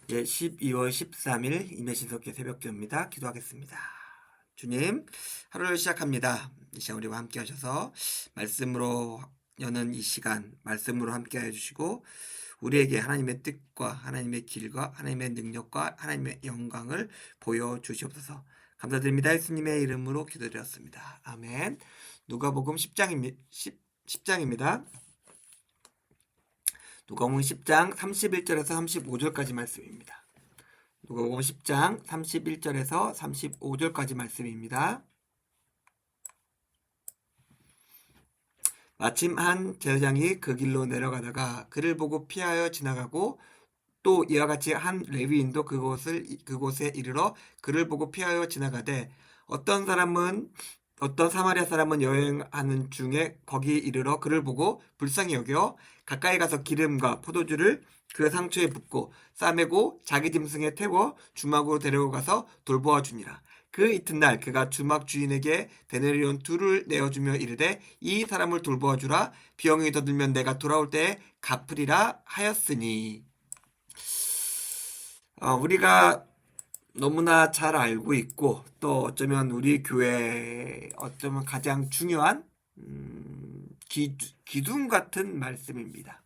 12월 13일 임혜신석의 새벽기도입니다. 기도하겠습니다. 주님, 하루를 시작합니다. 이 시간 우리와 함께 하셔서 말씀으로 여는 이 시간 말씀으로 함께 해주시고 우리에게 하나님의 뜻과 하나님의 길과 하나님의 능력과 하나님의 영광을 보여주시옵소서. 감사드립니다. 예수님의 이름으로 기도드렸습니다. 아멘. 누가복음 10장입니다. 누가복음 10장 31절에서 35절까지 말씀입니다. 누가복음 10장 31절에서 35절까지 말씀입니다. 마침 한 제사장이 그 길로 내려가다가 그를 보고 피하여 지나가고 또 이와 같이 한 레위인도 그곳에 이르러 그를 보고 피하여 지나가되 어떤 사마리아 사람은 여행하는 중에 거기 이르러 그를 보고 불쌍히 여겨 가까이 가서 기름과 포도주를 그 상처에 붓고 싸매고 자기 짐승에 태워 주막으로 데리고 가서 돌보아 주니라. 그 이튿날 그가 주막 주인에게 데나리온 2를 내어주며 이르되 이 사람을 돌보아 주라. 비용이 더 들면 내가 돌아올 때에 갚으리라 하였으니. 우리가 너무나 잘 알고 있고 또 어쩌면 우리 교회에 어쩌면 가장 중요한 기둥 같은 말씀입니다.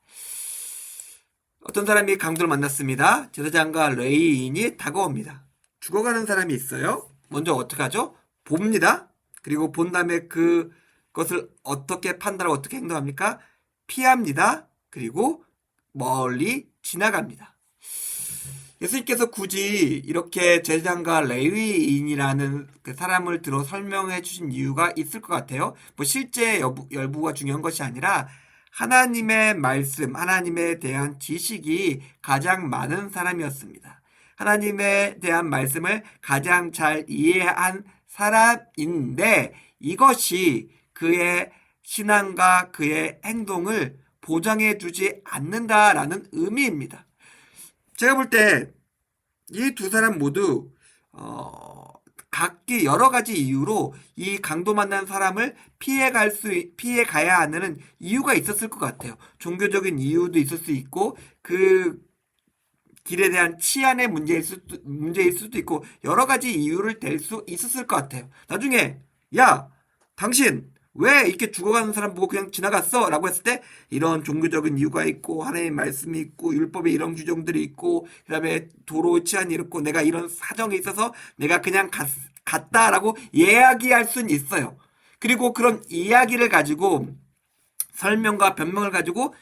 어떤 사람이 강도를 만났습니다. 제사장과 레위인이 다가옵니다. 죽어가는 사람이 있어요. 먼저 어떻게 하죠? 봅니다. 그리고 본 다음에 그것을 어떻게 판단하고 어떻게 행동합니까? 피합니다. 그리고 멀리 지나갑니다. 예수님께서 굳이 이렇게 제사장과 레위인이라는 그 사람을 들어 설명해 주신 이유가 있을 것 같아요. 실제 여부가 중요한 것이 아니라 하나님의 말씀, 하나님에 대한 지식이 가장 많은 사람이었습니다. 하나님에 대한 말씀을 가장 잘 이해한 사람인데 이것이 그의 신앙과 그의 행동을 보장해 주지 않는다라는 의미입니다. 제가 볼 때 이 두 사람 모두 각기 여러 가지 이유로 이 강도 만난 사람을 피해 가야 하는 이유가 있었을 것 같아요. 종교적인 이유도 있을 수 있고 그 길에 대한 치안의 문제일 수도 있고 여러 가지 이유를 댈 수 있었을 것 같아요. 나중에 야 당신 왜 이렇게 죽어가는 사람 보고 그냥 지나갔어? 라고 했을 때 이런 종교적인 이유가 있고 하나님의 말씀이 있고 율법에 이런 규정들이 있고 그 다음에 도로 치안이 있고 내가 이런 사정이 있어서 내가 그냥 갔다라고 이야기할 수는 있어요. 그리고 그런 이야기를 가지고 설명과 변명을 가지고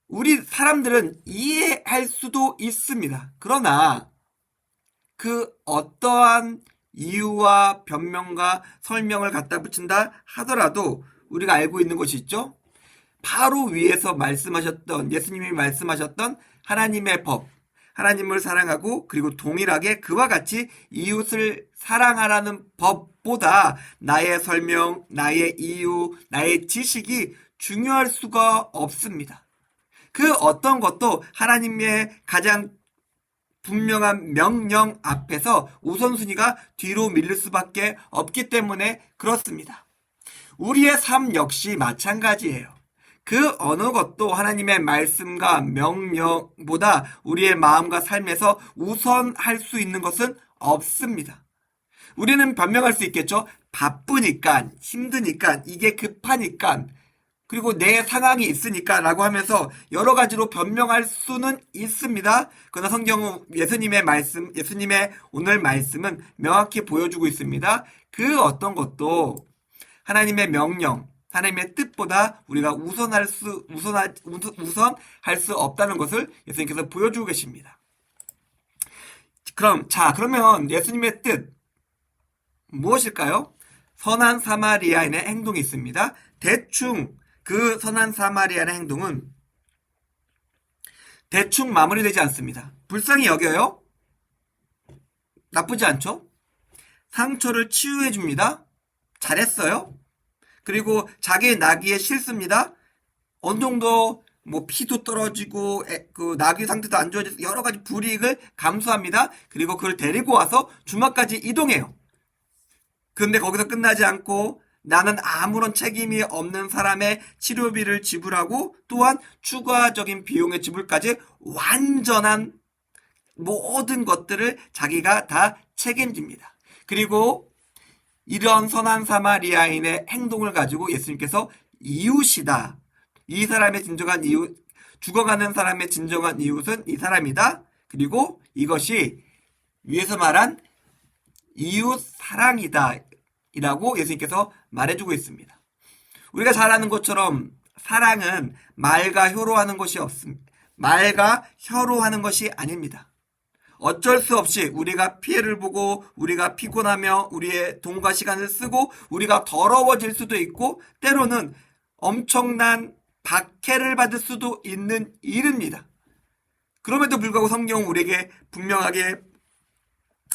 우리 사람들은 이해할 수도 있습니다. 그러나 그 어떠한 이유와 변명과 설명을 갖다 붙인다 하더라도 우리가 알고 있는 것이 있죠. 바로 위에서 말씀하셨던 예수님이 말씀하셨던 하나님의 법, 하나님을 사랑하고 그리고 동일하게 그와 같이 이웃을 사랑하라는 법보다 나의 설명, 나의 이유, 나의 지식이 중요할 수가 없습니다. 그 어떤 것도 하나님의 가장 분명한 명령 앞에서 우선순위가 뒤로 밀릴 수밖에 없기 때문에 그렇습니다. 우리의 삶 역시 마찬가지예요. 그 어느 것도 하나님의 말씀과 명령보다 우리의 마음과 삶에서 우선할 수 있는 것은 없습니다. 우리는 변명할 수 있겠죠. 바쁘니까, 힘드니까, 이게 급하니까, 그리고 내 상황이 있으니까 라고 하면서 여러 가지로 변명할 수는 있습니다. 그러나 성경은 예수님의 오늘 말씀은 명확히 보여주고 있습니다. 그 어떤 것도 하나님의 명령, 하나님의 뜻보다 우리가 우선할 수 없다는 것을 예수님께서 보여주고 계십니다. 그러면 예수님의 뜻 무엇일까요? 선한 사마리아인의 행동이 있습니다. 대충 그 선한 사마리아의 행동은 대충 마무리되지 않습니다. 불쌍히 여겨요. 나쁘지 않죠? 상처를 치유해 줍니다. 잘했어요. 그리고 자기의 나귀에 싣습니다. 어느 정도 피도 떨어지고 그 나귀 상태도 안 좋아져서 여러 가지 불이익을 감수합니다. 그리고 그걸 데리고 와서 주막까지 이동해요. 그런데 거기서 끝나지 않고 나는 아무런 책임이 없는 사람의 치료비를 지불하고 또한 추가적인 비용의 지불까지 완전한 모든 것들을 자기가 다 책임집니다. 그리고 이런 선한 사마리아인의 행동을 가지고 예수님께서 이웃이다. 이 사람의 진정한 이웃, 죽어가는 사람의 진정한 이웃은 이 사람이다. 그리고 이것이 위에서 말한 이웃 사랑이다. 이라고 예수님께서 말해주고 있습니다. 우리가 잘 아는 것처럼 사랑은 말과 혀로 하는 것이 없습니다. 말과 혀로 하는 것이 아닙니다. 어쩔 수 없이 우리가 피해를 보고 우리가 피곤하며 우리의 돈과 시간을 쓰고 우리가 더러워질 수도 있고 때로는 엄청난 박해를 받을 수도 있는 일입니다. 그럼에도 불구하고 성경은 우리에게 분명하게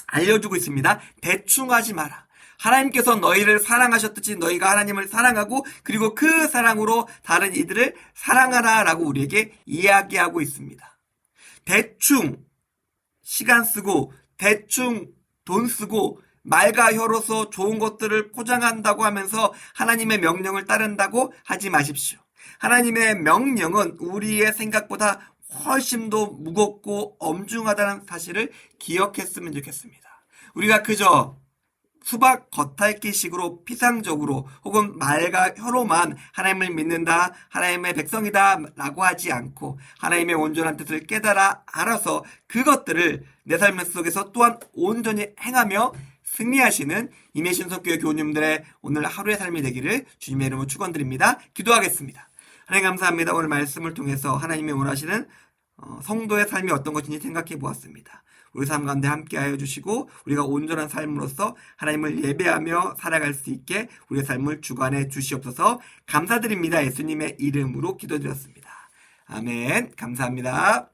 알려주고 있습니다. 대충 하지 마라. 하나님께서 너희를 사랑하셨듯이 너희가 하나님을 사랑하고 그리고 그 사랑으로 다른 이들을 사랑하라 라고 우리에게 이야기하고 있습니다. 대충 시간 쓰고 대충 돈 쓰고 말과 혀로서 좋은 것들을 포장한다고 하면서 하나님의 명령을 따른다고 하지 마십시오. 하나님의 명령은 우리의 생각보다 훨씬 더 무겁고 엄중하다는 사실을 기억했으면 좋겠습니다. 우리가 그저 수박 겉핥기식으로 피상적으로 혹은 말과 혀로만 하나님을 믿는다, 하나님의 백성이다 라고 하지 않고 하나님의 온전한 뜻을 깨달아 알아서 그것들을 내 삶 속에서 또한 온전히 행하며 승리하시는 임예신 선교회 교우님들의 오늘 하루의 삶이 되기를 주님의 이름으로 축원드립니다. 기도하겠습니다. 하나님 감사합니다. 오늘 말씀을 통해서 하나님이 원하시는 성도의 삶이 어떤 것인지 생각해 보았습니다. 우리 삶 가운데 함께하여 주시고 우리가 온전한 삶으로서 하나님을 예배하며 살아갈 수 있게 우리의 삶을 주관해 주시옵소서. 감사드립니다. 예수님의 이름으로 기도드렸습니다. 아멘. 감사합니다.